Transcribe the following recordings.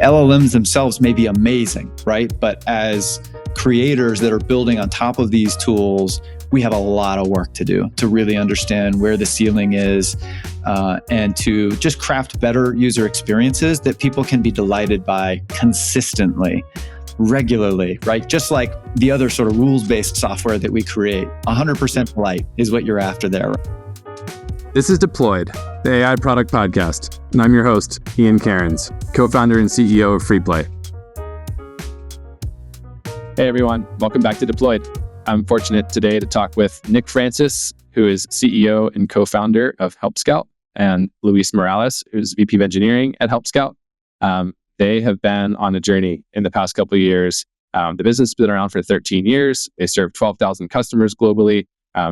LLMs themselves may be amazing, right? But as creators that are building on top of these tools, we have a lot of work to do to really understand where the ceiling is and to just craft better user experiences that people can be delighted by consistently, regularly, right? Just like the other sort of rules-based software that we create. 100% polite is what you're after there. This is Deployed, the AI Product Podcast, and I'm your host, Ian Cairns, co-founder and CEO of FreePlay. Hey everyone, welcome back to Deployed. I'm fortunate today to talk with Nick Francis, who is CEO and co-founder of Help Scout, and Luis Morales, who's VP of Engineering at Help Scout. They have been on a journey in the past couple of years. The business has been around for 13 years. They serve 12,000 customers globally.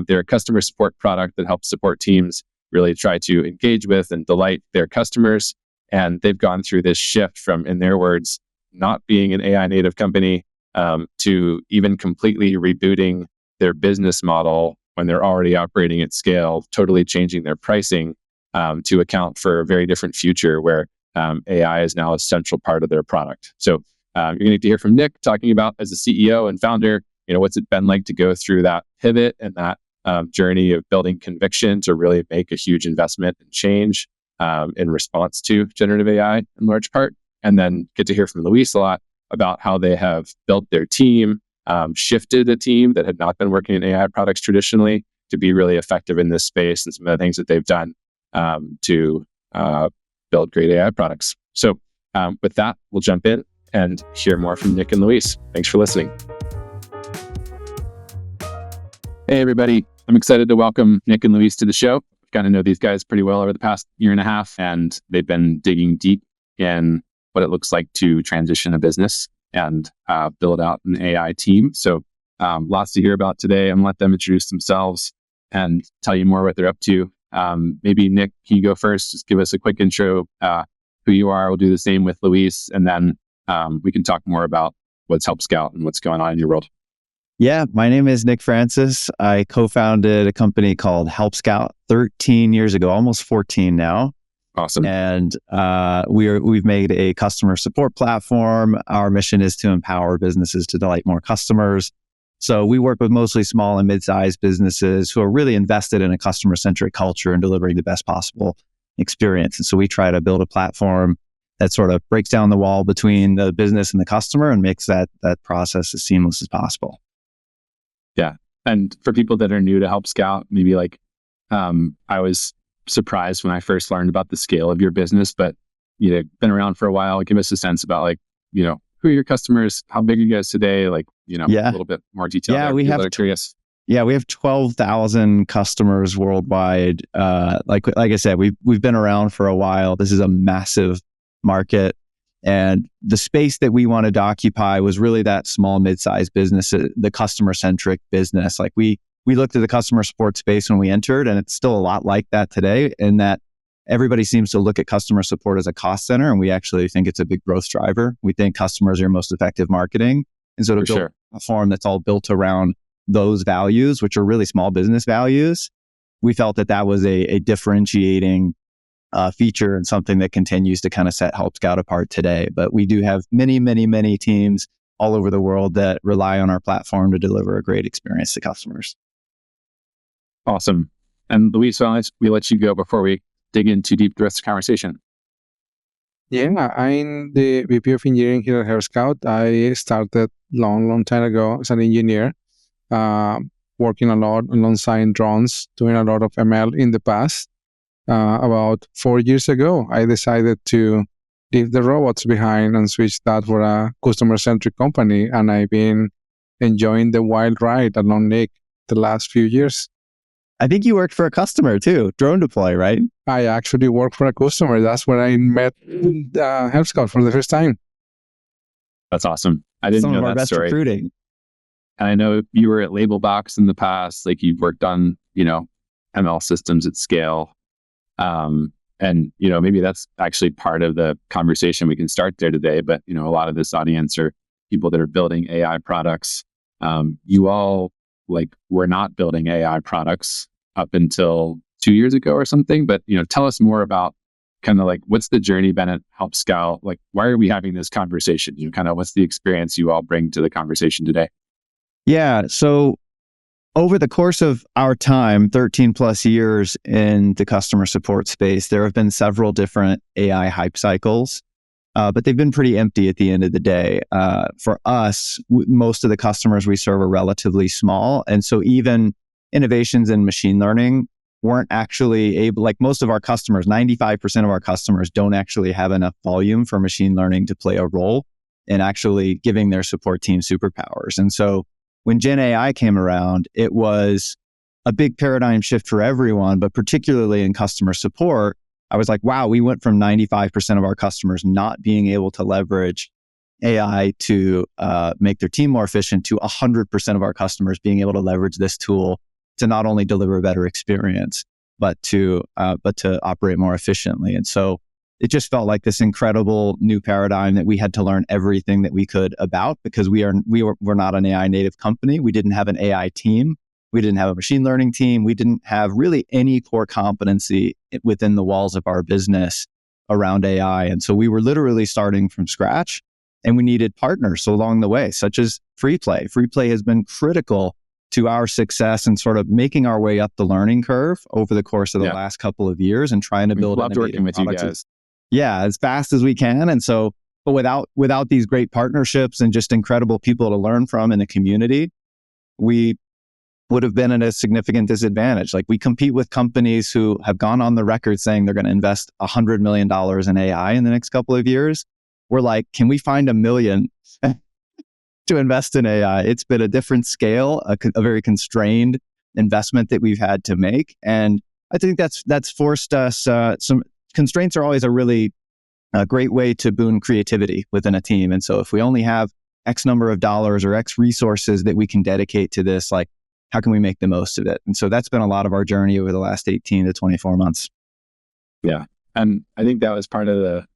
They're a customer support product that helps support teams really try to engage with and delight their customers. And they've gone through this shift from, in their words, not being an AI native company to even completely rebooting their business model when they're already operating at scale, totally changing their pricing to account for a very different future where AI is now a central part of their product. So you're going to get to hear from Nick talking about, as a CEO and founder, what's it been like to go through that pivot and that journey of building conviction to really make a huge investment and change in response to generative AI in large part. And then get to hear from Luis a lot about how they have built their team, shifted a team that had not been working in AI products traditionally to be really effective in this space, and some of the things that they've done to build great AI products. So with that, we'll jump in and hear more from Nick and Luis. Thanks for listening. Hey, everybody. I'm excited to welcome Nick and Luis to the show. I've gotten to know these guys pretty well over the past year and a half, and they've been digging deep in what it looks like to transition a business and build out an AI team. So lots to hear about today. I'm going to let them introduce themselves and tell you more what they're up to. Maybe Nick, can you go first? Just give us a quick intro, who you are. We'll do the same with Luis, and then we can talk more about what's Help Scout and what's going on in your world. Yeah, my name is Nick Francis. I co-founded a company called Help Scout 13 years ago, almost 14 now. Awesome. And we've made a customer support platform. Our mission is to empower businesses to delight more customers. So we work with mostly small and mid-sized businesses who are really invested in a customer-centric culture and delivering the best possible experience. And so we try to build a platform that sort of breaks down the wall between the business and the customer and makes that process as seamless as possible. Yeah. And for people that are new to Help Scout, maybe I was surprised when I first learned about the scale of your business, but been around for a while. Give us a sense about who are your customers? How big are you guys today? A little bit more detail. Yeah, there. we have curious. Yeah, we have 12,000 customers worldwide. Like I said, we've been around for a while. This is a massive market. And the space that we wanted to occupy was really that small, mid-sized business, the customer-centric business. We looked at the customer support space when we entered, and it's still a lot like that today, in that everybody seems to look at customer support as a cost center, and we actually think it's a big growth driver. We think customers are your most effective marketing. And so to build a platform that's all built around those values, which are really small business values, we felt that was a differentiating feature and something that continues to kind of set Help Scout apart today. But we do have many, many, many teams all over the world that rely on our platform to deliver a great experience to customers. Awesome. And Luis, we let you go before we dig in too deep the rest of the conversation. Yeah, I'm the VP of Engineering here at Help Scout. I started long time ago as an engineer, working a lot alongside drones, doing a lot of ML in the past. About 4 years ago, I decided to leave the robots behind and switch that for a customer-centric company. And I've been enjoying the wild ride along Nick the last few years. I think you worked for a customer too, Drone Deploy, right? I actually worked for a customer. That's where I met Help Scout for the first time. That's awesome. I didn't know that story. Recruiting. And I know you were at Labelbox in the past. You've worked on, ML systems at scale. And maybe that's actually part of the conversation. We can start there today, but a lot of this audience are people that are building AI products. You all were not building AI products up until 2 years ago or something, but tell us more about kind of like, what's the journey been at Help Scout? Like, why are we having this conversation? Kind of what's the experience you all bring to the conversation today? Yeah. So over the course of our time, 13 plus years in the customer support space, there have been several different AI hype cycles, but they've been pretty empty at the end of the day. For us, most of the customers we serve are relatively small. And so even innovations in machine learning weren't actually able, like most of our customers, 95% of our customers don't actually have enough volume for machine learning to play a role in actually giving their support team superpowers. And so when Gen AI came around, it was a big paradigm shift for everyone, but particularly in customer support, I was like, wow, we went from 95% of our customers not being able to leverage AI to make their team more efficient to 100% of our customers being able to leverage this tool to not only deliver a better experience, but to operate more efficiently. And so it just felt like this incredible new paradigm that we had to learn everything that we could about, because we're not an AI native company. We didn't have an AI team. We didn't have a machine learning team. We didn't have really any core competency within the walls of our business around AI. And so we were literally starting from scratch, and we needed partners along the way, such as FreePlay. FreePlay has been critical to our success and sort of making our way up the learning curve over the course of the last couple of years and trying to build loved working with you guys. As fast as we can. And so, but without these great partnerships and just incredible people to learn from in the community, we would have been at a significant disadvantage. Like, we compete with companies who have gone on the record saying they're going to invest $100 million in AI in the next couple of years. We're like, can we find $1 million to invest in AI? It's been a different scale, a very constrained investment that we've had to make. And I think that's forced us, some constraints are always a really great way to boon creativity within a team. And so if we only have X number of dollars or X resources that we can dedicate to this, like, how can we make the most of it? And so that's been a lot of our journey over the last 18 to 24 months. Yeah. And I think that was part of the,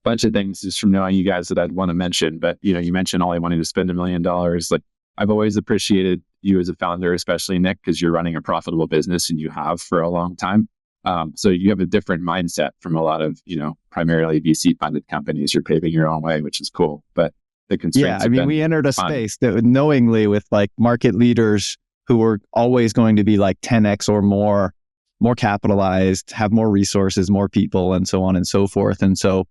bunch of things just from knowing you guys that I'd want to mention. But, you mentioned only wanting to spend $1 million. Like, I've always appreciated you as a founder, especially Nick, because you're running a profitable business and you have for a long time. So you have a different mindset from a lot of, primarily VC funded companies. You're paving your own way, which is cool. But the constraints. We entered a space that knowingly with like market leaders who were always going to be like 10x or more capitalized, have more resources, more people, and so on and so forth. And so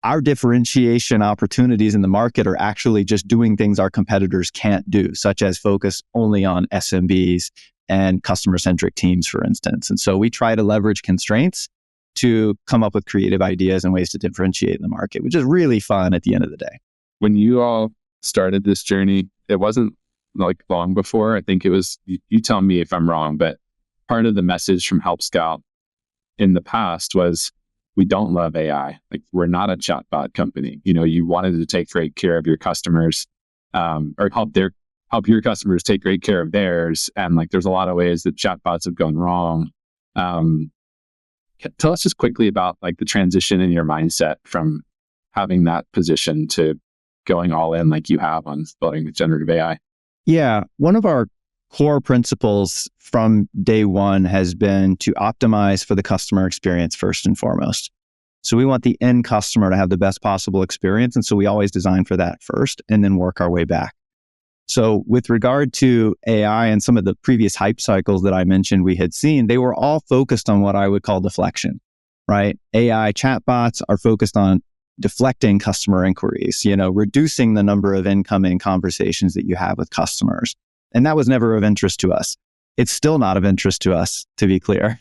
our differentiation opportunities in the market are actually just doing things our competitors can't do, such as focus only on SMBs and customer-centric teams, for instance. And so we try to leverage constraints to come up with creative ideas and ways to differentiate in the market, which is really fun at the end of the day. When you all started this journey, it wasn't like long before. I think it was, you tell me if I'm wrong, but part of the message from Help Scout in the past was, we don't love AI. Like, we're not a chatbot company. You wanted to take great care of your customers, or help your customers take great care of theirs. And like, there's a lot of ways that chatbots have gone wrong. Tell us just quickly about like the transition in your mindset from having that position to going all in like you have on building with generative AI. Yeah. One of our core principles from day one has been to optimize for the customer experience first and foremost. So we want the end customer to have the best possible experience. And so we always design for that first and then work our way back. So with regard to AI and some of the previous hype cycles that I mentioned we had seen, they were all focused on what I would call deflection, right? AI chatbots are focused on deflecting customer inquiries, reducing the number of incoming conversations that you have with customers. And that was never of interest to us. It's still not of interest to us, to be clear.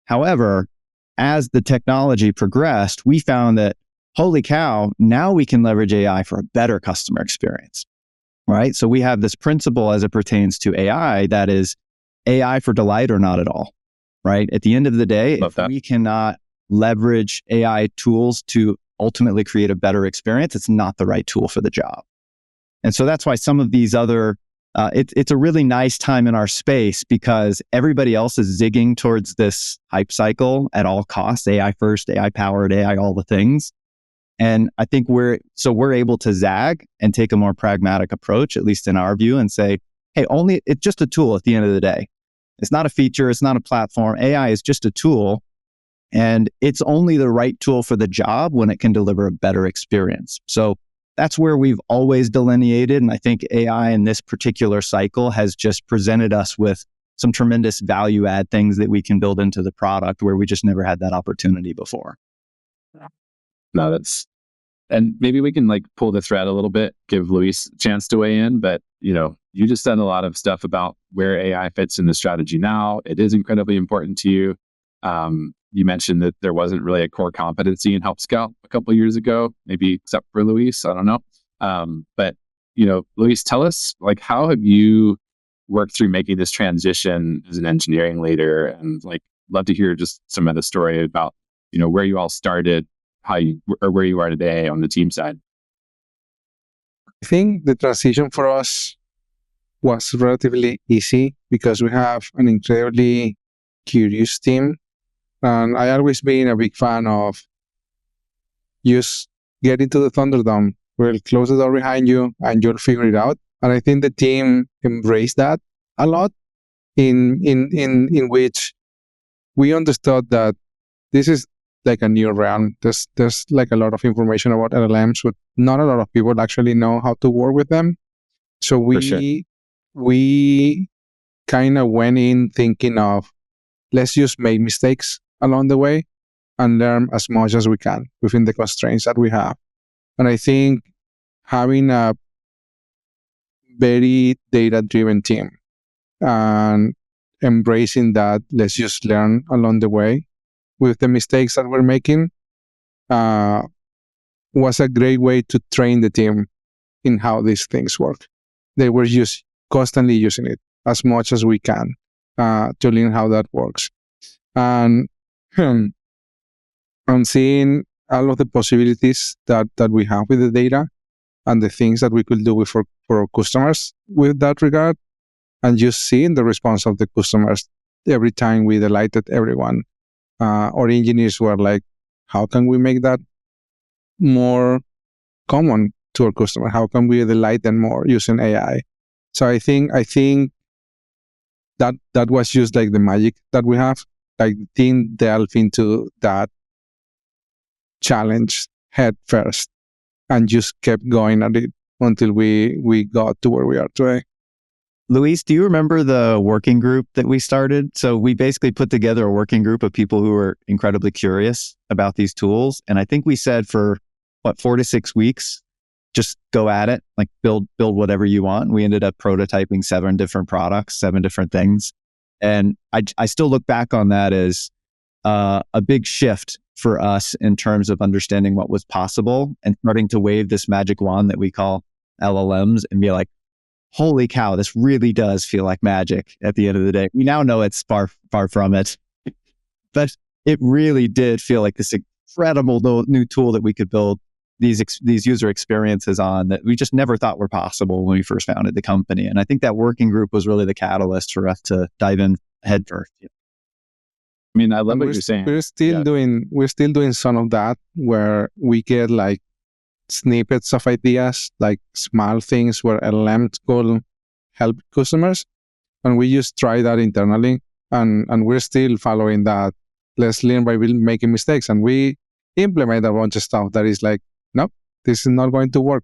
However, as the technology progressed, we found that, holy cow, now we can leverage AI for a better customer experience, right? So we have this principle as it pertains to AI that is AI for delight or not at all, right? At the end of the day, we cannot leverage AI tools to ultimately create a better experience, it's not the right tool for the job. And so that's why some of these other it's a really nice time in our space because everybody else is zigging towards this hype cycle at all costs, AI first, AI powered, AI all the things. And I think we're able to zag and take a more pragmatic approach, at least in our view, and say, hey, it's just a tool at the end of the day. It's not a feature. It's not a platform. AI is just a tool. And it's only the right tool for the job when it can deliver a better experience. So that's where we've always delineated. And I think AI in this particular cycle has just presented us with some tremendous value add things that we can build into the product where we just never had that opportunity before. No, and maybe we can like pull the thread a little bit, give Luis a chance to weigh in. But, you just said a lot of stuff about where AI fits in the strategy now. It is incredibly important to you. You mentioned that there wasn't really a core competency in Help Scout a couple of years ago, maybe except for Luis. I don't know. But, Luis, tell us, like, how have you worked through making this transition as an engineering leader? And like, love to hear just some of the story about, where you all started, where you are today on the team side. I think the transition for us was relatively easy because we have an incredibly curious team. And I always been a big fan of just get into the Thunderdome. We'll close the door behind you and you'll figure it out. And I think the team embraced that a lot in which we understood that this is like a new realm. There's like a lot of information about LLMs, but not a lot of people actually know how to work with them. So we kind of went in thinking of, let's just make mistakes along the way and learn as much as we can within the constraints that we have. And I think having a very data-driven team and embracing that, let's just learn along the way with the mistakes that we're making, was a great way to train the team in how these things work. They were just constantly using it as much as we can to learn how that works. And I'm seeing all of the possibilities that we have with the data and the things that we could do for our customers with that regard, and just seeing the response of the customers every time we delighted everyone. Our engineers were like, how can we make that more common to our customer? How can we delight them more using AI? So I think that was just like the magic that we have. Like, didn't delve into that challenge head first and just kept going at it until we got to where we are today. Luis, do you remember the working group that we started? So we basically put together a working group of people who were incredibly curious about these tools. And I think we said for 4 to 6 weeks, just go at it, like build whatever you want. We ended up prototyping 7 different products, 7 different things. And I still look back on that as a big shift for us in terms of understanding what was possible and starting to wave this magic wand that we call LLMs and be like, holy cow, this really does feel like magic at the end of the day. We now know it's far from it, but it really did feel like this incredible new tool that we could build these user experiences on that we just never thought were possible when we first founded the company. And I think that working group was really the catalyst for us to dive in head first. I mean, I love what you're saying. We're still doing some of that where we get like snippets of ideas, like small things where LLMs could help customers. And we just try that internally. And we're still following that. Let's learn by making mistakes. And we implement a bunch of stuff that is like, nope, this is not going to work.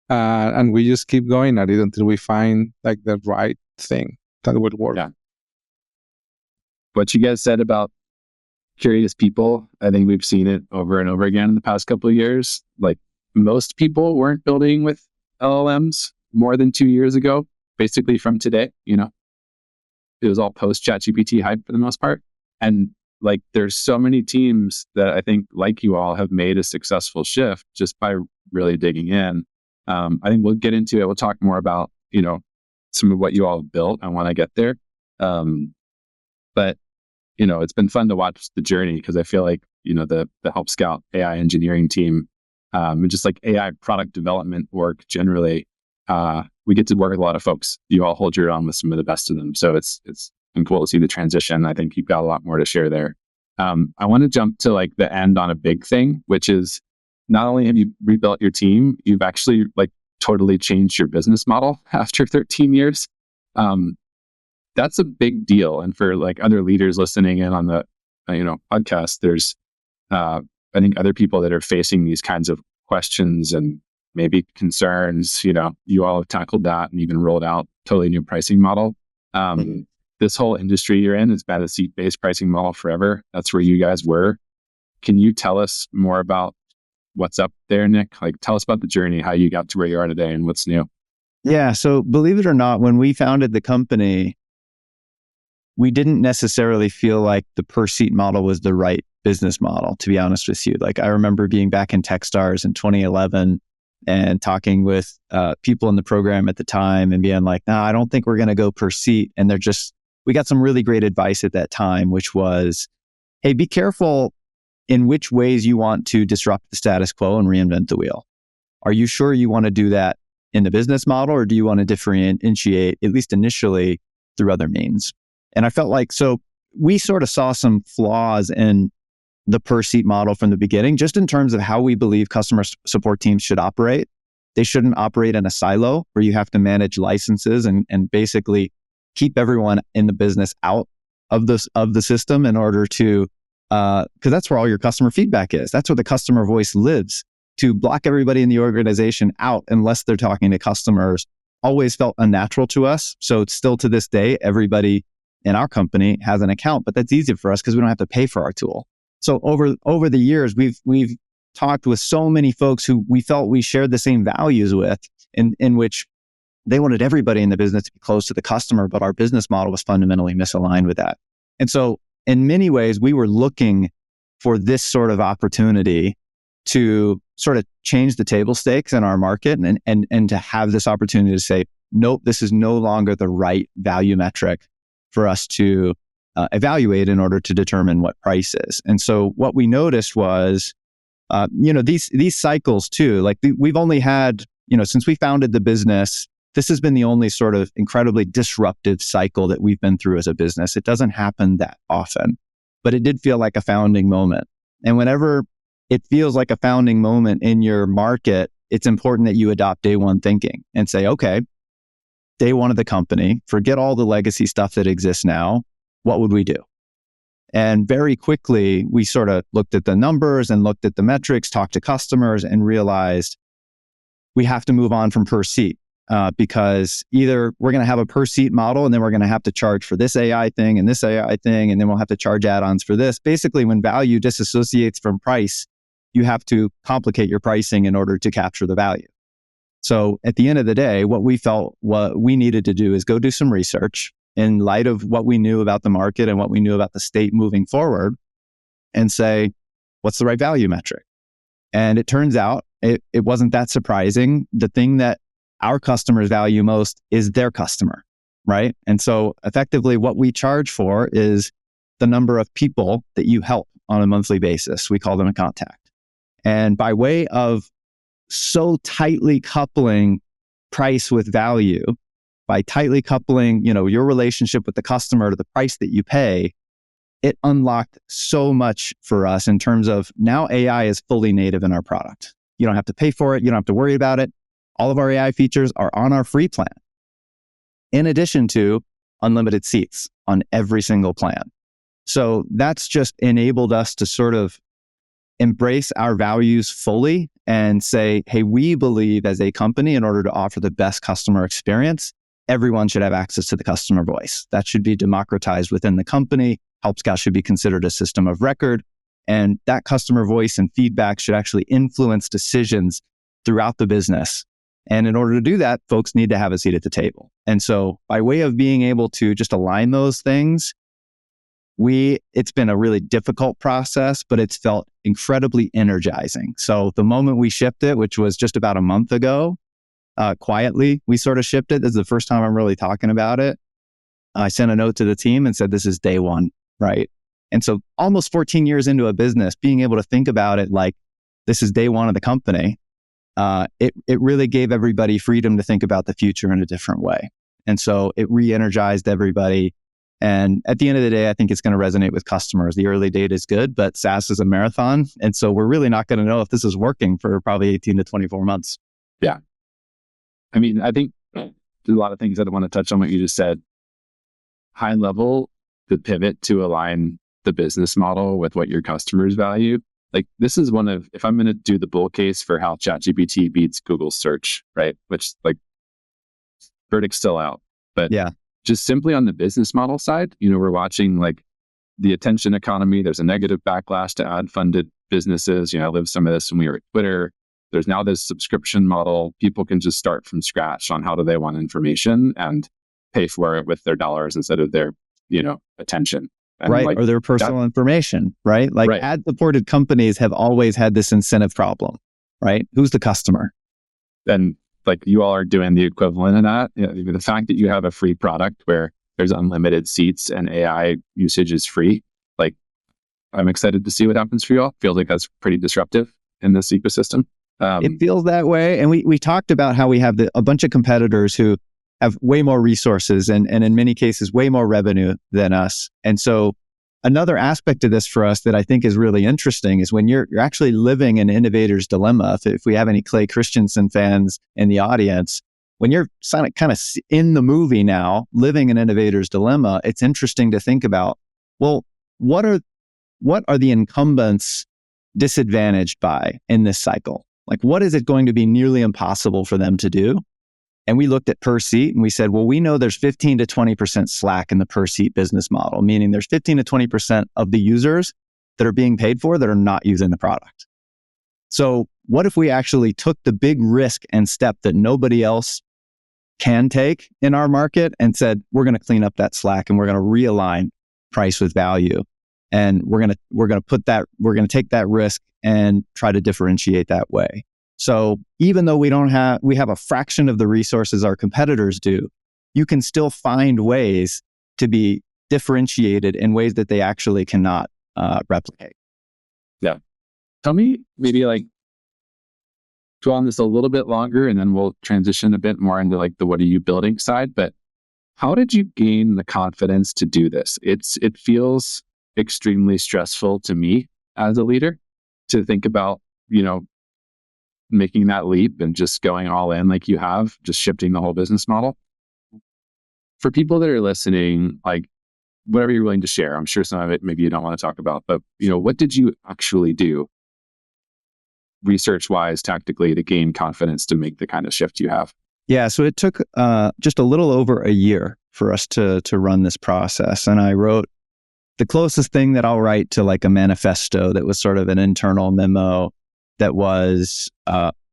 And we just keep going at it until we find like the right thing that would work. Yeah. What you guys said about curious people, I think we've seen it over and over again in the past couple of years. Like, most people weren't building with LLMs more than 2 years ago, basically from today. It was all post ChatGPT hype for the most part. And like, there's so many teams that I think, like you all, have made a successful shift just by really digging in. I think we'll get into it. We'll talk more about, some of what you all have built. I want to get there. But it's been fun to watch the journey because I feel like, the Help Scout AI engineering team, and just like AI product development work generally, we get to work with a lot of folks. You all hold your own with some of the best of them. So it's been cool to see the transition. I think you've got a lot more to share there. I want to jump to like the end on a big thing, which is not only have you rebuilt your team, you've actually like totally changed your business model after 13 years. that's a big deal. And for like other leaders listening in on the podcast, there's I think other people that are facing these kinds of questions and maybe concerns. You all have tackled that and even rolled out totally new pricing model. This whole industry you're in has been a seat-based pricing model forever. That's where you guys were. Can you tell us more about what's up there, Nick? Like, tell us about the journey, how you got to where you are today and what's new. Yeah. So believe it or not, when we founded the company, we didn't necessarily feel like the per seat model was the right business model, to be honest with you. Like, I remember being back in Techstars in 2011 and talking with people in the program at the time and being like, no, I don't think we're going to go per seat. And we got some really great advice at that time, which was, hey, be careful in which ways you want to disrupt the status quo and reinvent the wheel. Are you sure you want to do that in the business model, or do you want to differentiate, at least initially, through other means? And I felt like, so we sort of saw some flaws in the per seat model from the beginning, just in terms of how we believe customer support teams should operate. They shouldn't operate in a silo where you have to manage licenses and basically keep everyone in the business out of the system in order to, because that's where all your customer feedback is. That's where the customer voice lives. To block everybody in the organization out unless they're talking to customers always felt unnatural to us. So it's still to this day, everybody in our company has an account, but that's easy for us because we don't have to pay for our tool. So over the years, we've talked with so many folks who we felt we shared the same values with, in which they wanted everybody in the business to be close to the customer, but our business model was fundamentally misaligned with that. And so in many ways, we were looking for this sort of opportunity to sort of change the table stakes in our market and to have this opportunity to say, nope, this is no longer the right value metric for us to evaluate in order to determine what price is. And so what we noticed was, these cycles too, like we've only had, since we founded the business, this has been the only sort of incredibly disruptive cycle that we've been through as a business. It doesn't happen that often, but it did feel like a founding moment. And whenever it feels like a founding moment in your market, it's important that you adopt day one thinking and say, okay, day one of the company, forget all the legacy stuff that exists now. What would we do? And very quickly, we sort of looked at the numbers and looked at the metrics, talked to customers, and realized we have to move on from per seat because either we're going to have a per seat model and then we're going to have to charge for this AI thing and this AI thing, and then we'll have to charge add-ons for this. Basically, when value disassociates from price, you have to complicate your pricing in order to capture the value. So at the end of the day, what we felt what we needed to do is go do some research in light of what we knew about the market and what we knew about the state moving forward and say, what's the right value metric? And it turns out it wasn't that surprising. The thing that our customers value most is their customer, right? And so effectively what we charge for is the number of people that you help on a monthly basis. We call them a contact. And by way of so tightly coupling price with value, by tightly coupling, your relationship with the customer to the price that you pay, it unlocked so much for us in terms of now AI is fully native in our product. You don't have to pay for it. You don't have to worry about it. All of our AI features are on our free plan, in addition to unlimited seats on every single plan. So that's just enabled us to sort of embrace our values fully and say, hey, we believe as a company, in order to offer the best customer experience, everyone should have access to the customer voice. That should be democratized within the company. Help Scout should be considered a system of record. And that customer voice and feedback should actually influence decisions throughout the business. And in order to do that, folks need to have a seat at the table. And so by way of being able to just align those things, it's been a really difficult process, but it's felt incredibly energizing. So the moment we shipped it, which was just about a month ago, quietly, we sort of shipped it. This is the first time I'm really talking about it. I sent a note to the team and said, this is day one, right? And so almost 14 years into a business, being able to think about it like this is day one of the company, it really gave everybody freedom to think about the future in a different way. And so it re-energized everybody. And at the end of the day, I think it's going to resonate with customers. The early data is good, but SaaS is a marathon. And so we're really not going to know if this is working for probably 18 to 24 months. Yeah. I mean, I think there's a lot of things that I want to touch on what you just said. high level, the pivot to align the business model with what your customers value. Like this is one of, if I'm going to do the bull case for how ChatGPT beats Google search, right? Which like verdict's still out, but Yeah. just simply on the business model side, we're watching like the attention economy. There's a negative backlash to ad funded businesses. I lived some of this when we were at Twitter. There's now this subscription model. People can just start from scratch on how do they want information and pay for it with their dollars instead of their, attention. And right. like, or their personal information, right? Like Right. ad supported companies have always had this incentive problem, right? Who's the customer? And like you all are doing the equivalent of that. The fact that you have a free product where there's unlimited seats and AI usage is free. Like I'm excited to see what happens for you all. Feels like that's pretty disruptive in this ecosystem. It feels that way. And we talked about how we have a bunch of competitors who have way more resources and in many cases, way more revenue than us. And so another aspect of this for us that I think is really interesting is when you're actually living an innovator's dilemma. If we have any Clay Christensen fans in the audience, when you're kind of in the movie now, living an innovator's dilemma, it's interesting to think about, well, what are the incumbents disadvantaged by in this cycle? Like, what is it going to be nearly impossible for them to do? And we looked at per seat and we said, well, we know there's 15 to 20% slack in the per seat business model, meaning there's 15 to 20% of the users that are being paid for that are not using the product. So what if we actually took the big risk and step that nobody else can take in our market and said, we're going to clean up that slack and we're going to realign price with value. And we're going to take that risk and try to differentiate that way. So even though we have a fraction of the resources our competitors do, you can still find ways to be differentiated in ways that they actually cannot replicate. Yeah. Tell me maybe like dwell on this a little bit longer and then we'll transition a bit more into like the what are you building side. But how did you gain the confidence to do this? It feels extremely stressful to me as a leader to think about, making that leap and just going all in like you have, just shifting the whole business model. For people that are listening, like whatever you're willing to share, I'm sure some of it maybe you don't want to talk about, but what did you actually do research-wise, tactically to gain confidence to make the kind of shift you have? Yeah, so it took just a little over a year for us to run this process. And I wrote the closest thing that I'll write to like a manifesto that was sort of an internal memo that was,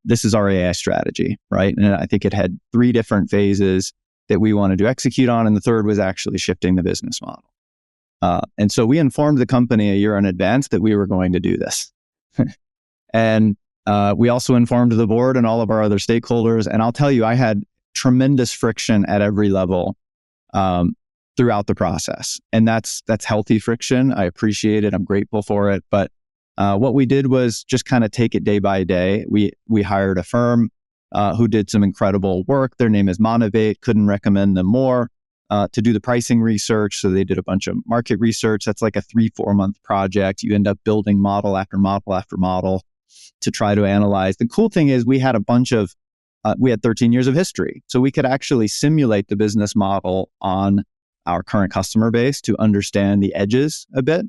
this is our AI strategy, right? And I think it had 3 different phases that we wanted to execute on. And the third was actually shifting the business model. And so we informed the company a year in advance that we were going to do this. And we also informed the board and all of our other stakeholders. And I'll tell you, I had tremendous friction at every level throughout the process. And that's healthy friction. I appreciate it. I'm grateful for it. But what we did was just kind of take it day by day. We hired a firm who did some incredible work. Their name is Monovate. Couldn't recommend them more to do the pricing research. So they did a bunch of market research. That's like a 3-4 month project. You end up building model after model after model to try to analyze. The cool thing is we had 13 years of history. So we could actually simulate the business model on our current customer base to understand the edges a bit.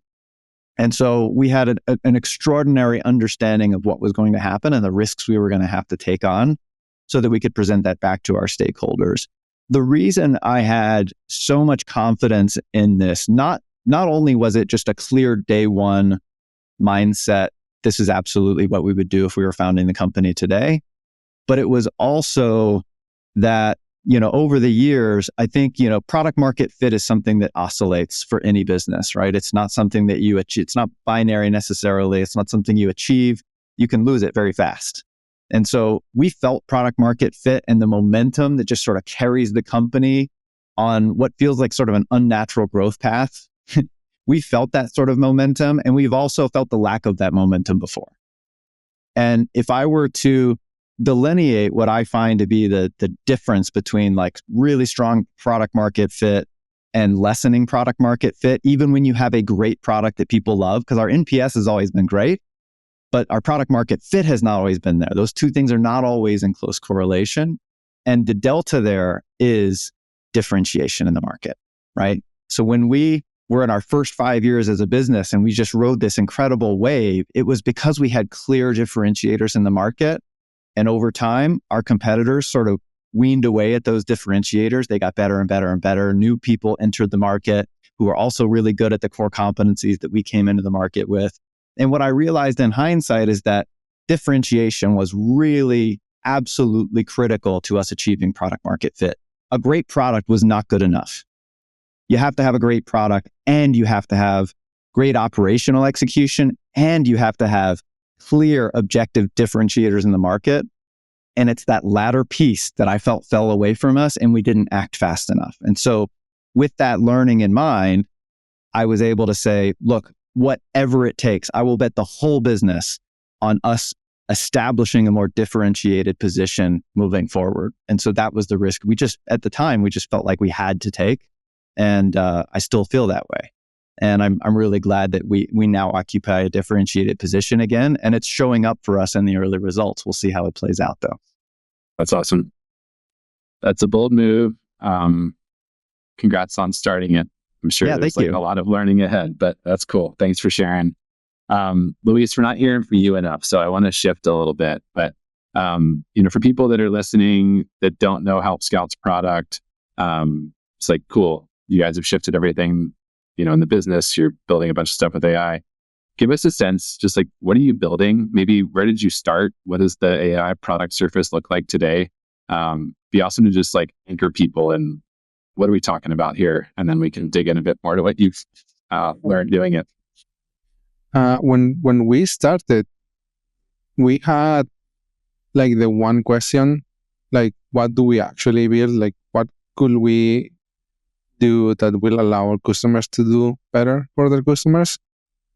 And so we had an extraordinary understanding of what was going to happen and the risks we were going to have to take on so that we could present that back to our stakeholders. The reason I had so much confidence in this, not only was it just a clear day one mindset, this is absolutely what we would do if we were founding the company today, but it was also that over the years, I think, product market fit is something that oscillates for any business, right? It's not something that you achieve. It's not binary necessarily. It's not something you achieve. You can lose it very fast. And so we felt product market fit and the momentum that just sort of carries the company on what feels like sort of an unnatural growth path. We felt that sort of momentum, and we've also felt the lack of that momentum before. And if I were to delineate what I find to be the difference between like really strong product market fit and lessening product market fit, even when you have a great product that people love, because our NPS has always been great, but our product market fit has not always been there. Those two things are not always in close correlation. And the delta there is differentiation in the market, right? So when we were in our first 5 years as a business and we just rode this incredible wave, it was because we had clear differentiators in the market. And over time, our competitors sort of weaned away at those differentiators. They got better and better and better. New people entered the market who are also really good at the core competencies that we came into the market with. And what I realized in hindsight is that differentiation was really absolutely critical to us achieving product market fit. A great product was not good enough. You have to have a great product, and you have to have great operational execution, and you have to have clear objective differentiators in the market. And it's that latter piece that I felt fell away from us, and we didn't act fast enough. And so with that learning in mind, I was able to say, look, whatever it takes, I will bet the whole business on us establishing a more differentiated position moving forward. And so that was the risk. At the time, we just felt like we had to take. And I still feel that way. And I'm really glad that we now occupy a differentiated position again. And it's showing up for us in the early results. We'll see how it plays out, though. That's awesome. That's a bold move. Congrats on starting it. I'm sure there's a lot of learning ahead, but that's cool. Thanks for sharing. Luis, we're not hearing from you enough, so I want to shift a little bit. But for people that are listening that don't know Help Scout's product, it's like, cool. You guys have shifted everything, in the business. You're building a bunch of stuff with AI. Give us a sense, just like, what are you building? Maybe where did you start? What does the AI product surface look like today? Be awesome to just like anchor people in what are we talking about here? And then we can dig in a bit more to what you've learned doing it. When we started, we had like the one question, like, what do we actually build? Like, what could we do that will allow our customers to do better for their customers?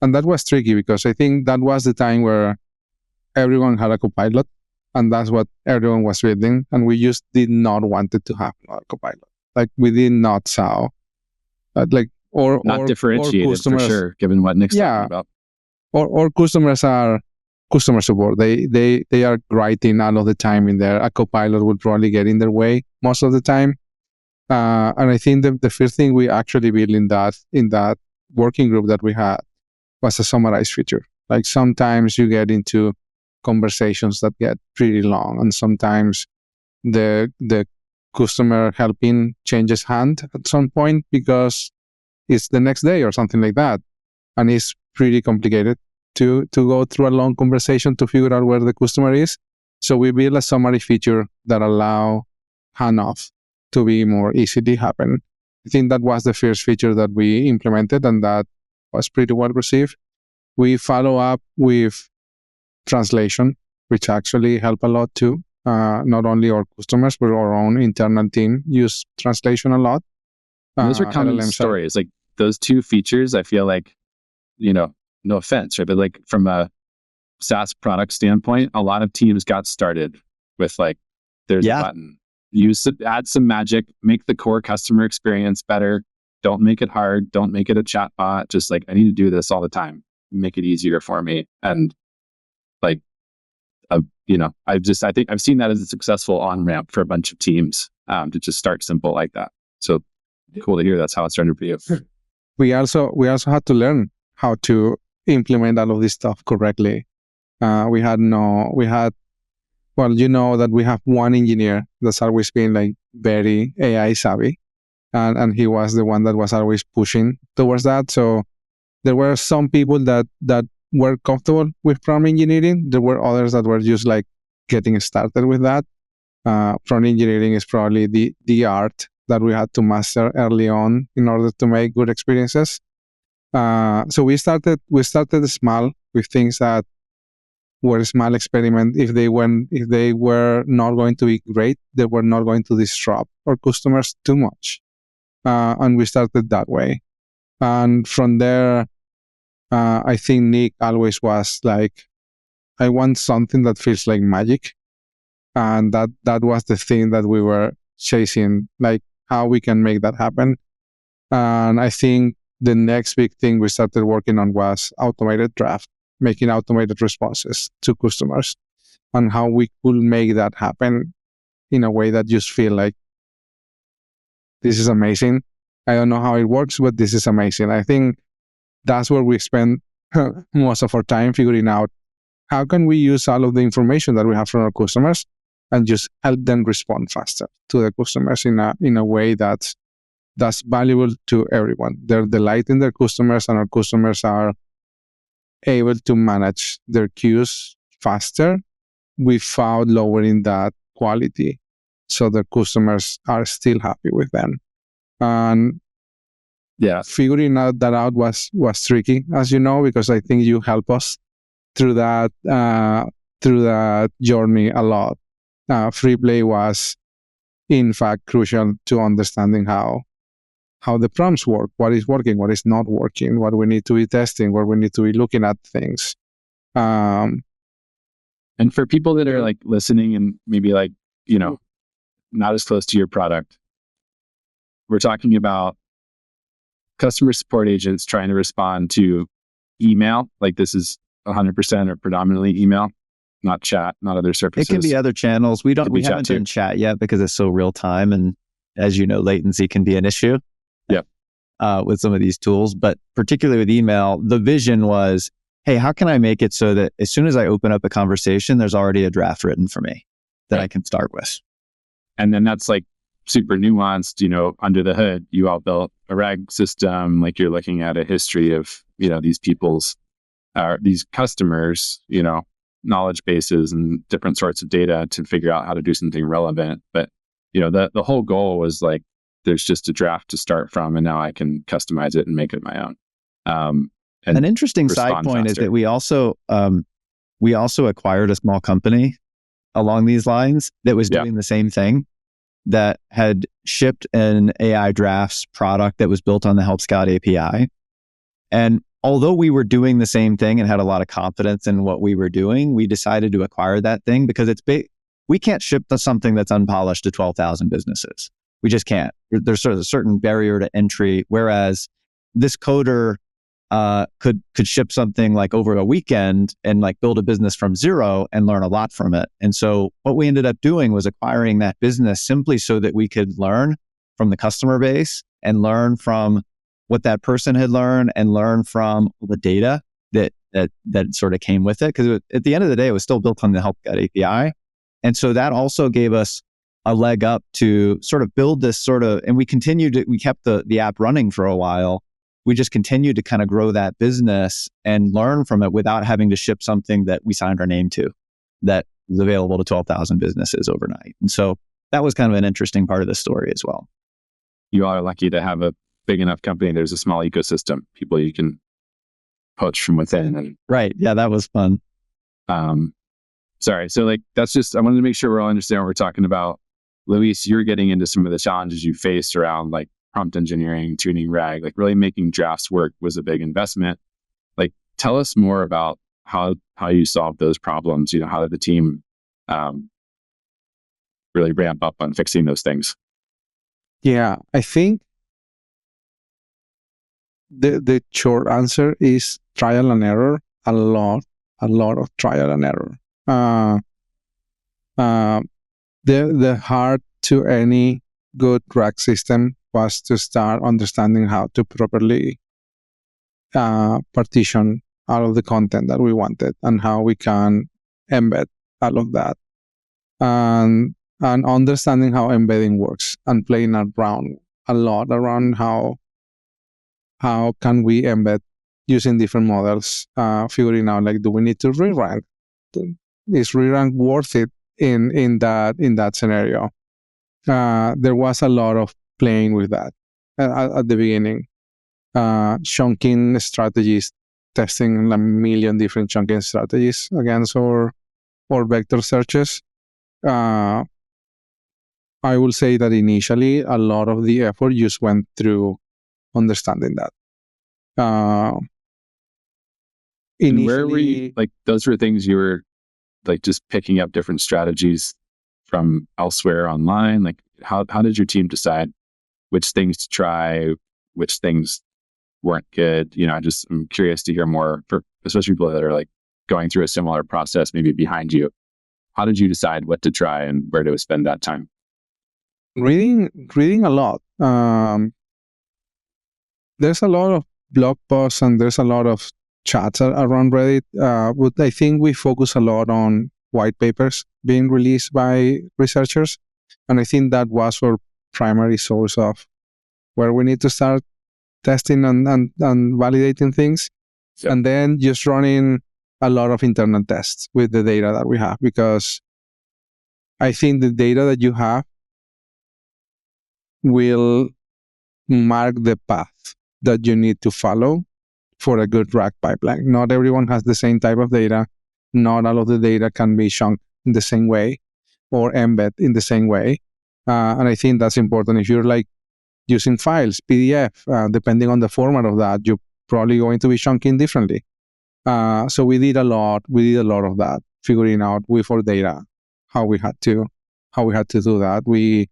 And that was tricky because I think that was the time where everyone had a Copilot, and that's what everyone was building. And we just did not want it to have a Copilot. Like, we did not saw that, like, or differentiated for sure, given what Nick's talking about. Or customers are customer support. They are writing all of the time in there. A Copilot will probably get in their way most of the time. And I think the first thing we actually built in that working group that we had was a summarize feature. Like, sometimes you get into conversations that get pretty long, and sometimes the customer helping changes hand at some point because it's the next day or something like that, and it's pretty complicated to go through a long conversation to figure out where the customer is. So we built a summary feature that allow handoff to be more easily happen. I think that was the first feature that we implemented, and that was pretty well received. We follow up with translation, which actually help a lot too. Not only our customers, but our own internal team use translation a lot. Those are common stories. Like, those two features, I feel like, no offense, right? But like, from a SaaS product standpoint, a lot of teams got started with like, there's a button. Add some magic, make the core customer experience better. Don't make it hard. Don't make it a chat bot. Just like, I need to do this all the time. Make it easier for me. And like, I think I've seen that as a successful on-ramp for a bunch of teams to just start simple like that. So cool to hear that's how it started for you. We also had to learn how to implement all of this stuff correctly. Well, that we have one engineer that's always been like very AI savvy, and he was the one that was always pushing towards that. So there were some people that were comfortable with prompt engineering. There were others that were just like getting started with that. Prompt engineering is probably the art that we had to master early on in order to make good experiences. So we started small with things that were a small experiment. If they were not going to be great, they were not going to disrupt our customers too much. And we started that way. And from there, I think Nick always was like, I want something that feels like magic. And that was the thing that we were chasing, like how we can make that happen. And I think the next big thing we started working on was automated draft, making automated responses to customers, and how we could make that happen in a way that just feel like this is amazing. I don't know how it works, but this is amazing. I think that's where we spend most of our time figuring out how can we use all of the information that we have from our customers and just help them respond faster to the customers in a way that's valuable to everyone. They're delighting their customers, and our customers are able to manage their queues faster without lowering that quality. So the customers are still happy with them. And figuring that out was tricky, as you know, because I think you help us through that journey a lot. Free play was, in fact, crucial to understanding how the prompts work, what is working, what is not working, what we need to be testing, where we need to be looking at things. And for people that are like listening and maybe like, not as close to your product, we're talking about customer support agents trying to respond to email. Like this is 100% or predominantly email, not chat, not other surfaces. It can be other channels. We haven't done chat yet because it's so real time, and as you know, latency can be an issue. With some of these tools, but particularly with email, the vision was, hey, how can I make it so that as soon as I open up a conversation, there's already a draft written for me that I can start with. And then that's like super nuanced, under the hood, you all built a RAG system, like you're looking at a history of, these people's, these customers, knowledge bases and different sorts of data to figure out how to do something relevant. But, the whole goal was like, there's just a draft to start from, and now I can customize it and make it my own. An interesting side point is that we also acquired a small company along these lines that was doing the same thing, that had shipped an AI drafts product that was built on the Help Scout API. And although we were doing the same thing and had a lot of confidence in what we were doing, we decided to acquire that thing because it's big. We can't ship something that's unpolished to 12,000 businesses. We just can't. There's sort of a certain barrier to entry, whereas this coder could ship something like over a weekend and like build a business from zero and learn a lot from it. And so what we ended up doing was acquiring that business simply so that we could learn from the customer base and learn from what that person had learned and learn from the data that sort of came with it. Because at the end of the day, it was still built on the Help Scout API. And so that also gave us a leg up to sort of build this sort of, and we kept the app running for a while. We just continued to kind of grow that business and learn from it without having to ship something that we signed our name to that was available to 12,000 businesses overnight. And so that was kind of an interesting part of the story as well. You all are lucky to have a big enough company. There's a small ecosystem, people you can poach from within. Right. Yeah, that was fun. Sorry. So like, that's just, I wanted to make sure we're all understanding what we're talking about. Luis, you're getting into some of the challenges you faced around like prompt engineering, tuning RAG, like really making drafts work was a big investment. Like, tell us more about how you solved those problems. How did the team really ramp up on fixing those things? Yeah, I think the short answer is trial and error. A lot of trial and error. The heart to any good RAG system was to start understanding how to properly partition all of the content that we wanted and how we can embed all of that, and understanding how embedding works and playing around a lot around how can we embed using different models, figuring out like, do we need to re-rank? Is re-rank worth it in that scenario? There was a lot of playing with that at the beginning. Chunking strategies, testing a million different chunking strategies against our vector searches. I will say that initially a lot of the effort just went through understanding that. And where were you, like, those were things you were like just picking up different strategies from elsewhere online? Like, how did your team decide which things to try, which things weren't good? I'm curious to hear more, for especially people that are like going through a similar process, maybe behind you. How did you decide what to try and where to spend that time? Reading a lot. there's a lot of blog posts and there's a lot of chats around Reddit. But I think we focus a lot on white papers being released by researchers. And I think that was our primary source of where we need to start testing and validating things. Yep. And then just running a lot of internal tests with the data that we have, because I think the data that you have will mark the path that you need to follow for a good RAG pipeline. Not everyone has the same type of data. Not all of the data can be chunked in the same way or embed in the same way. And I think that's important. If you're like using files, PDF, depending on the format of that, you're probably going to be chunking differently. So we did a lot of that, figuring out with our data how we had to do that. We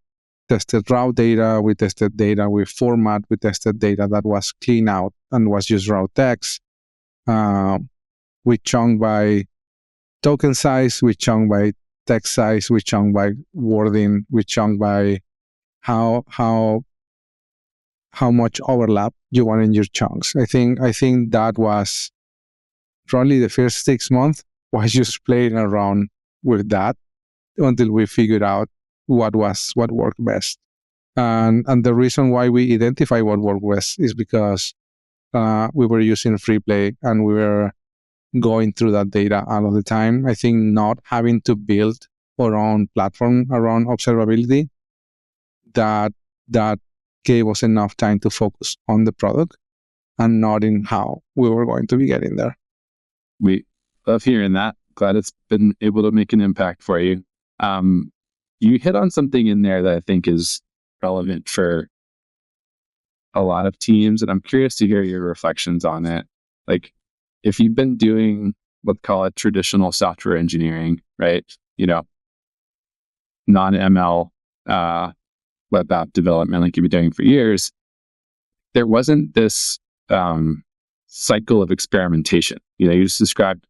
tested raw data, we tested data with format, we tested data that was clean out and was just raw text. We chunked by token size, we chunked by text size, we chunked by wording, we chunked by how much overlap you want in your chunks. I think that was probably the first 6 months was just playing around with that until we figured out what worked best. And the reason why we identify what worked best is because we were using free play and we were going through that data all of the time. I think not having to build our own platform around observability, that gave us enough time to focus on the product and not in how we were going to be getting there. We love hearing that. Glad it's been able to make an impact for you. You hit on something in there that I think is relevant for a lot of teams, and I'm curious to hear your reflections on it. Like, if you've been doing, let's call it traditional software engineering, right? Non-ML web app development like you've been doing for years, there wasn't this cycle of experimentation. You just described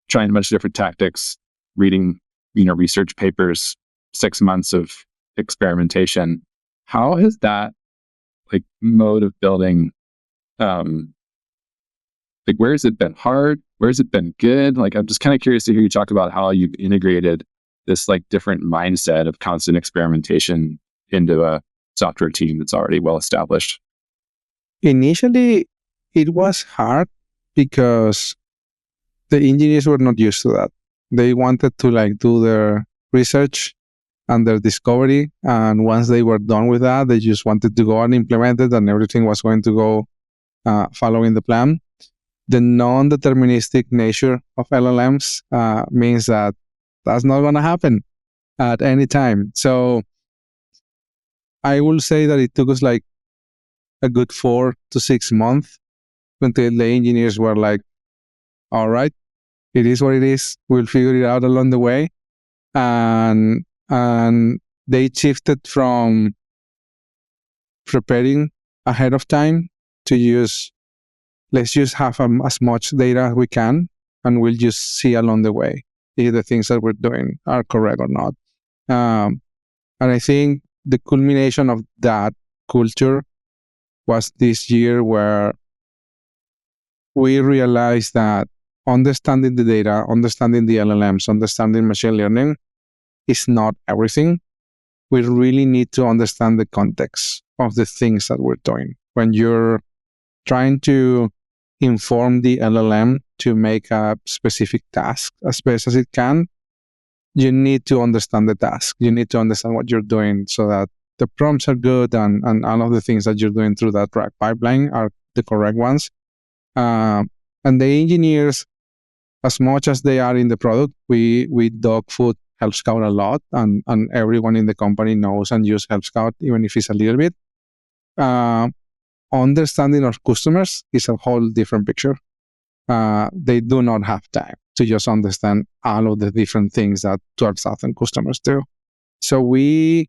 trying a bunch of different tactics, reading, research papers, 6 months of experimentation. How has that mode of building, where has it been hard? Where has it been good? I'm just kind of curious to hear you talk about how you've integrated this different mindset of constant experimentation into a software team that's already well established. Initially, it was hard because the engineers were not used to that. They wanted to do their research and their discovery, and once they were done with that, they just wanted to go and implement it, and everything was going to go following the plan. The non-deterministic nature of LLMs means that that's not going to happen at any time. So I will say that it took us a good 4 to 6 months until the engineers were like, all right, it is what it is. We'll figure it out along the way. And they shifted from preparing ahead of time to let's just have as much data as we can, and we'll just see along the way if the things that we're doing are correct or not. And I think the culmination of that culture was this year, where we realized that understanding the data, understanding the LLMs, understanding machine learning is not everything. We really need to understand the context of the things that we're doing. When you're trying to inform the LLM to make a specific task as best as it can, you need to understand the task. You need to understand what you're doing so that the prompts are good and all of the things that you're doing through that RAG pipeline are the correct ones. And the engineers, as much as they are in the product, we dog food Help Scout a lot, and everyone in the company knows and uses Help Scout, even if it's a little bit. Understanding our customers is a whole different picture. They do not have time to just understand all of the different things that 12,000 customers do. So we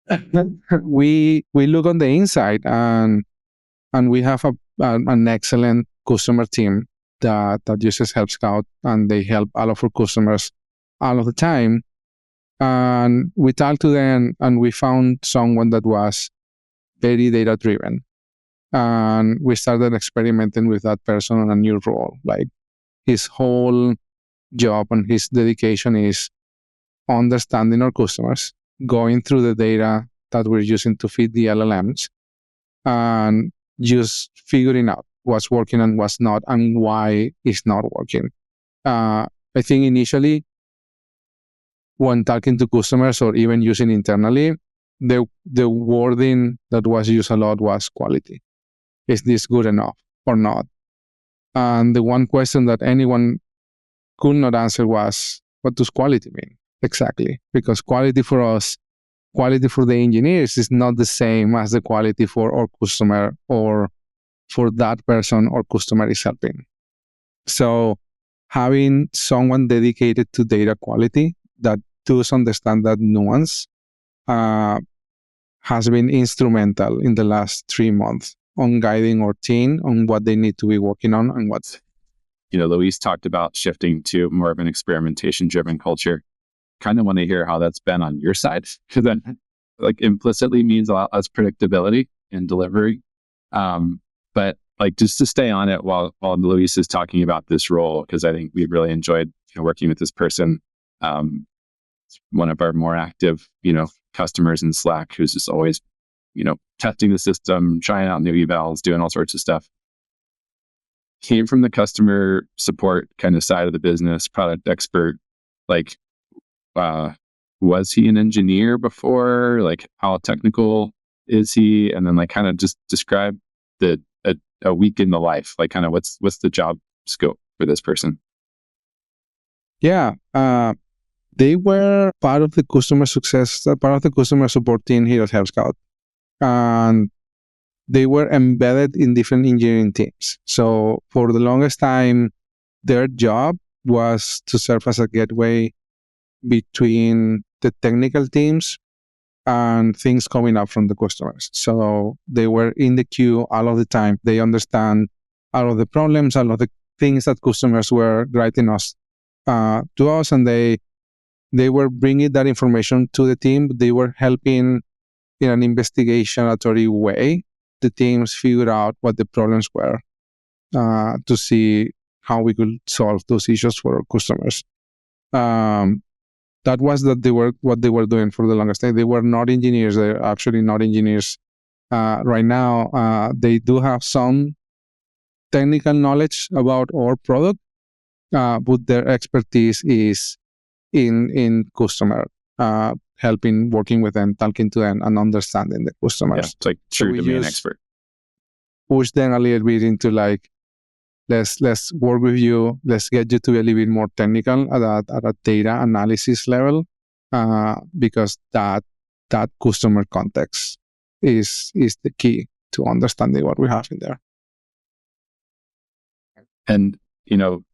look on the inside, and we have an excellent customer team that uses Help Scout, and they help all of our customers all of the time. And we talked to them, and we found someone that was very data driven. And we started experimenting with that person on a new role. Like his whole job and his dedication is understanding our customers, going through the data that we're using to feed the LLMs, and just figuring out what's working and what's not, and why it's not working. I think initially, when talking to customers or even using internally, the wording that was used a lot was quality. Is this good enough or not? And the one question that anyone could not answer was, what does quality mean exactly? Because quality for us, quality for the engineers is not the same as the quality for our customer or for that person or customer is helping. So having someone dedicated to data quality that does understand that nuance has been instrumental in the last 3 months on guiding our team on what they need to be working on and what's. Luis talked about shifting to more of an experimentation-driven culture. Kind of want to hear how that's been on your side, because that like implicitly means a lot less predictability in delivery. But like just to stay on it while Luis is talking about this role, because I think we really enjoyed working with this person. One of our more active customers in Slack, who's just always testing the system, trying out new evals, doing all sorts of stuff. Came from the customer support kind of side of the business, product expert. Like, was he an engineer before? Like, how technical is he? And then like kind of just describe a week in the life. Like, kind of what's the job scope for this person? Yeah, they were part of the customer success, part of the customer support team here at HelpScout, and they were embedded in different engineering teams. So for the longest time, their job was to serve as a gateway between the technical teams and things coming up from the customers. So they were in the queue all of the time. They understand all of the problems, all of the things that customers were writing us to us, and they were bringing that information to the team. They were helping in an investigatory way the teams figure out what the problems were to see how we could solve those issues for our customers. That was what they were doing for the longest time. They were not engineers. They're actually not engineers right now. They do have some technical knowledge about our product, but their expertise is in customer, helping, working with them, talking to them, and understanding the customers. Yeah, it's like true domain expert. Push them a little bit into like, let's work with you. Let's get you to be a little bit more technical at a data analysis level, because that customer context is the key to understanding what we have in there. And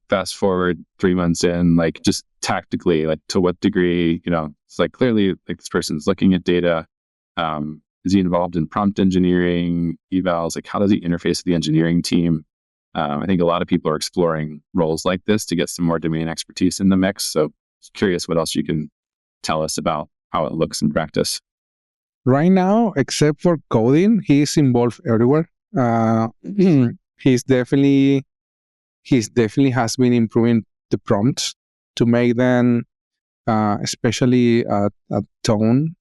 fast forward 3 months in, like just tactically, like to what degree, it's like clearly like this person's looking at data. Is he involved in prompt engineering, evals? Like how does he interface with the engineering team? I think a lot of people are exploring roles like this to get some more domain expertise in the mix. So curious what else you can tell us about how it looks in practice. Right now, except for coding, he's involved everywhere. He's definitely has been improving the prompts to make them, especially at tone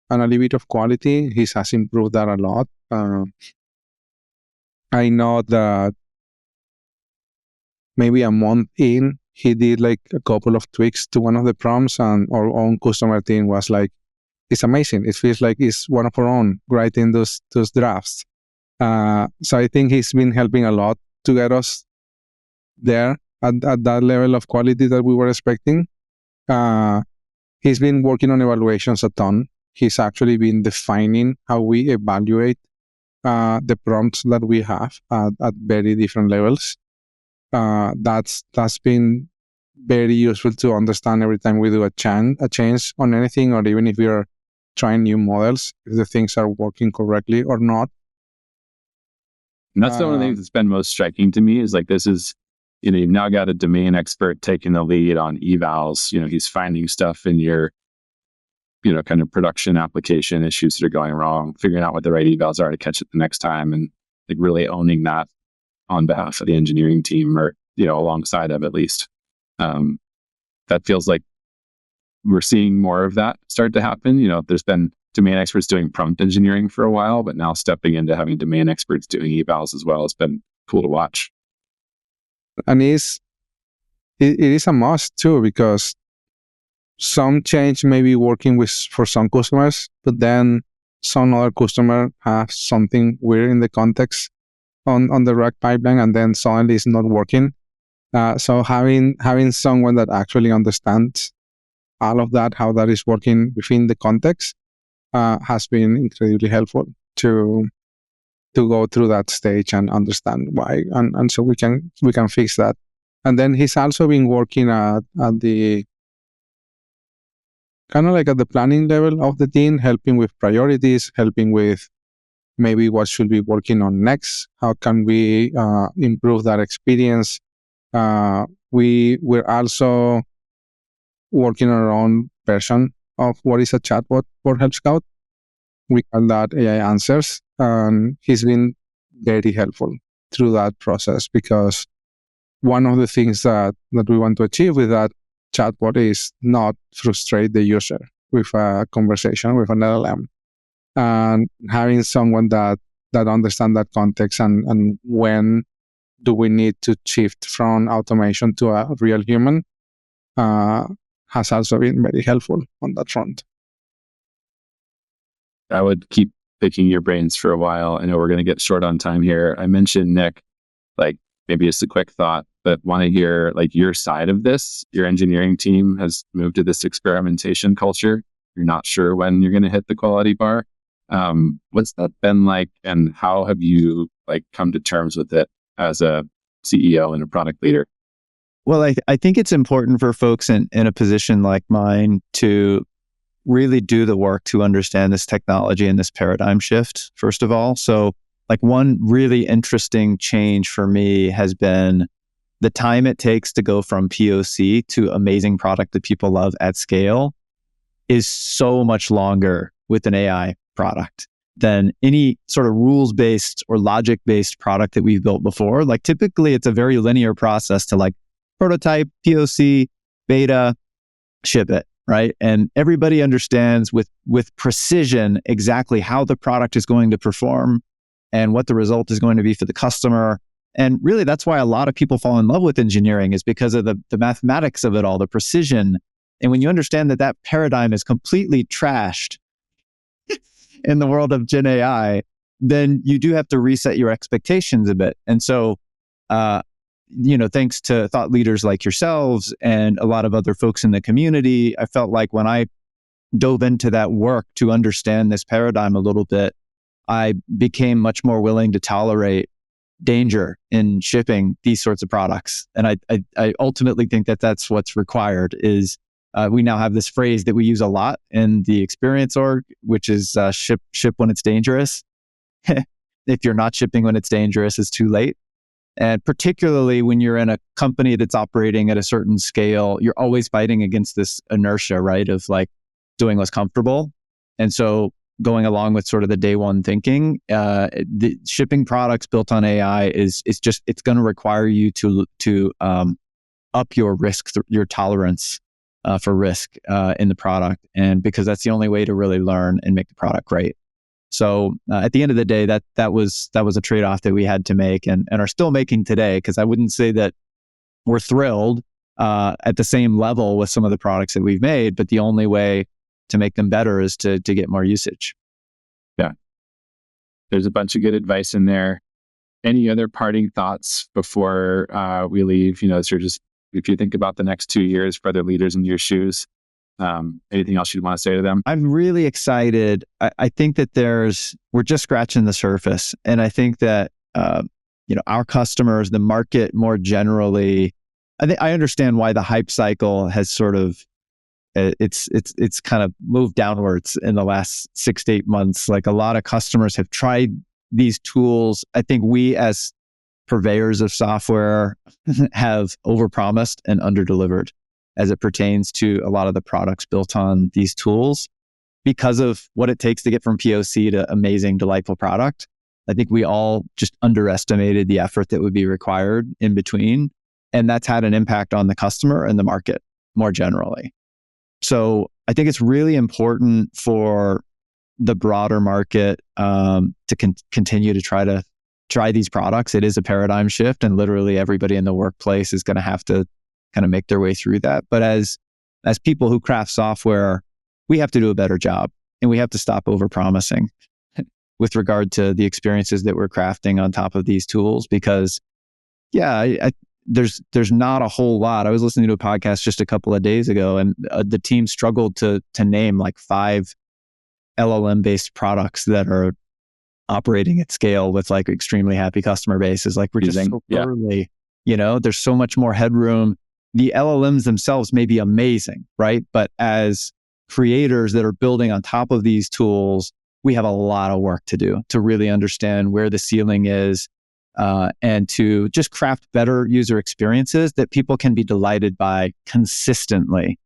and a little bit of quality. He has improved that a lot. I know that maybe a month in, he did like a couple of tweaks to one of the prompts, and our own customer team was like, it's amazing. It feels like it's one of our own writing those drafts. So I think he's been helping a lot to get us there at that level of quality that we were expecting. He's been working on evaluations a ton. He's actually been defining how we evaluate the prompts that we have at very different levels. That's been very useful to understand every time we do a change on anything, or even if we are trying new models, if the things are working correctly or not. And that's one of the things that's been most striking to me is like, this is, you've now got a domain expert taking the lead on evals. He's finding stuff in your kind of production application issues that are going wrong, figuring out what the right evals are to catch it the next time, and like really owning that on behalf of the engineering team, or alongside of at least. That feels like we're seeing more of that start to happen. There's been domain experts doing prompt engineering for a while, but now stepping into having domain experts doing evals as well has been cool to watch. And it is a must too, because some change may be working for some customers, but then some other customer has something weird in the context on the rec pipeline, and then suddenly it's not working. So having someone that actually understands all of that, how that is working within the context, has been incredibly helpful to go through that stage and understand why, and so we can fix that. And then he's also been working at the kind of like at the planning level of the team, helping with priorities, helping with maybe what should be working on next. How can we improve that experience? We're also working on our own version of what is a chatbot for Help Scout. We call that AI Answers, and he's been very helpful through that process, because one of the things that we want to achieve with that chatbot is not frustrate the user with a conversation with an LLM, and having someone that understands that context and when do we need to shift from automation to a real human has also been very helpful on that front. I would keep picking your brains for a while. I know we're going to get short on time here. I mentioned Nick, like maybe it's a quick thought, but want to hear like your side of this. Your engineering team has moved to this experimentation culture. You're not sure when you're going to hit the quality bar. What's that been like, and how have you like come to terms with it as a CEO and a product leader? Well, I think it's important for folks in a position like mine to really do the work to understand this technology and this paradigm shift, first of all. So like one really interesting change for me has been the time it takes to go from POC to amazing product that people love at scale is so much longer with an AI product than any sort of rules-based or logic-based product that we've built before. Like typically it's a very linear process to like prototype, POC, beta, ship it, right? And everybody understands with precision exactly how the product is going to perform and what the result is going to be for the customer. And really that's why a lot of people fall in love with engineering, is because of the mathematics of it all, the precision. And when you understand that paradigm is completely trashed in the world of Gen AI, then you do have to reset your expectations a bit. And so, thanks to thought leaders like yourselves and a lot of other folks in the community, I felt like when I dove into that work to understand this paradigm a little bit, I became much more willing to tolerate danger in shipping these sorts of products. And I ultimately think that that's what's required is we now have this phrase that we use a lot in the experience org, which is ship when it's dangerous. If you're not shipping when it's dangerous, it's too late. And particularly when you're in a company that's operating at a certain scale, you're always fighting against this inertia, right? Of like doing what's comfortable. And so going along with sort of the day one thinking, the shipping products built on AI it's going to require you to up your risk, your tolerance for risk in the product. And because that's the only way to really learn and make the product great. So at the end of the day, that was a trade-off that we had to make and are still making today, because I wouldn't say that we're thrilled at the same level with some of the products that we've made, but the only way to make them better is to get more usage. Yeah. There's a bunch of good advice in there. Any other parting thoughts before we leave? So just if you think about the next 2 years for other leaders in your shoes, anything else you'd want to say to them? I'm really excited. I think that we're just scratching the surface. And I think that, our customers, the market more generally, I understand why the hype cycle has sort of, it's kind of moved downwards in the last 6 to 8 months. Like a lot of customers have tried these tools. I think we as purveyors of software have overpromised and underdelivered as it pertains to a lot of the products built on these tools. because of what it takes to get from POC to amazing, delightful product. I think we all just underestimated the effort that would be required in between. And that's had an impact on the customer and the market more generally. So I think it's really important for the broader market to continue to try these products. It is a paradigm shift, and literally everybody in the workplace is going to have to kind of make their way through that. But as people who craft software, we have to do a better job, and we have to stop overpromising with regard to the experiences that we're crafting on top of these tools. Because, there's not a whole lot. I was listening to a podcast just a couple of days ago, and the team struggled to name like 5 LLM-based products that are operating at scale with like extremely happy customer bases. Like we're just so early, there's so much more headroom. The LLMs themselves may be amazing, right? But as creators that are building on top of these tools, we have a lot of work to do to really understand where the ceiling is, and to just craft better user experiences that people can be delighted by consistently,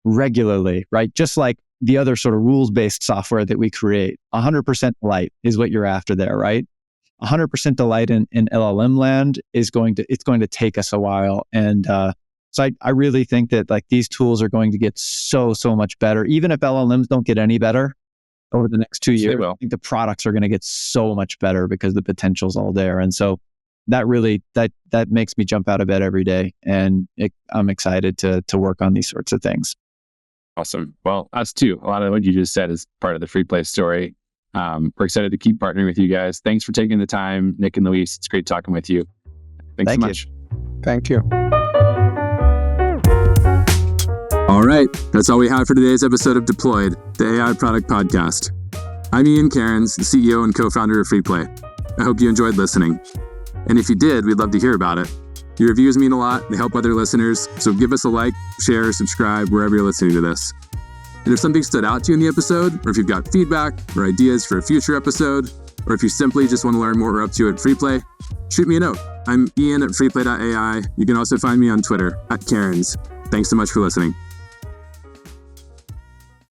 regularly, right? Just like the other sort of rules-based software that we create. 100% delight is what you're after there, right? 100% delight in LLM land it's going to take us a while. And so I really think that like these tools are going to get so much better. Even if LLMs don't get any better over the next 2 years, I think the products are going to get so much better because the potential's all there. And so that really, that makes me jump out of bed every day. And I'm excited to work on these sorts of things. Awesome. Well, us too. A lot of what you just said is part of the Free Play story. We're excited to keep partnering with you guys. Thanks for taking the time, Nick and Luis. It's great talking with you. Thanks so much. Thank you. All right. That's all we have for today's episode of Deployed, the AI Product Podcast. I'm Ian Cairns, the CEO and co-founder of Free Play. I hope you enjoyed listening. And if you did, we'd love to hear about it. Your reviews mean a lot. They help other listeners. So give us a like, share, subscribe, wherever you're listening to this. And if something stood out to you in the episode, or if you've got feedback or ideas for a future episode, or if you simply just want to learn more we're up to at Free Play, shoot me a note. I'm Ian at freeplay.ai. You can also find me on Twitter @Cairns. Thanks so much for listening.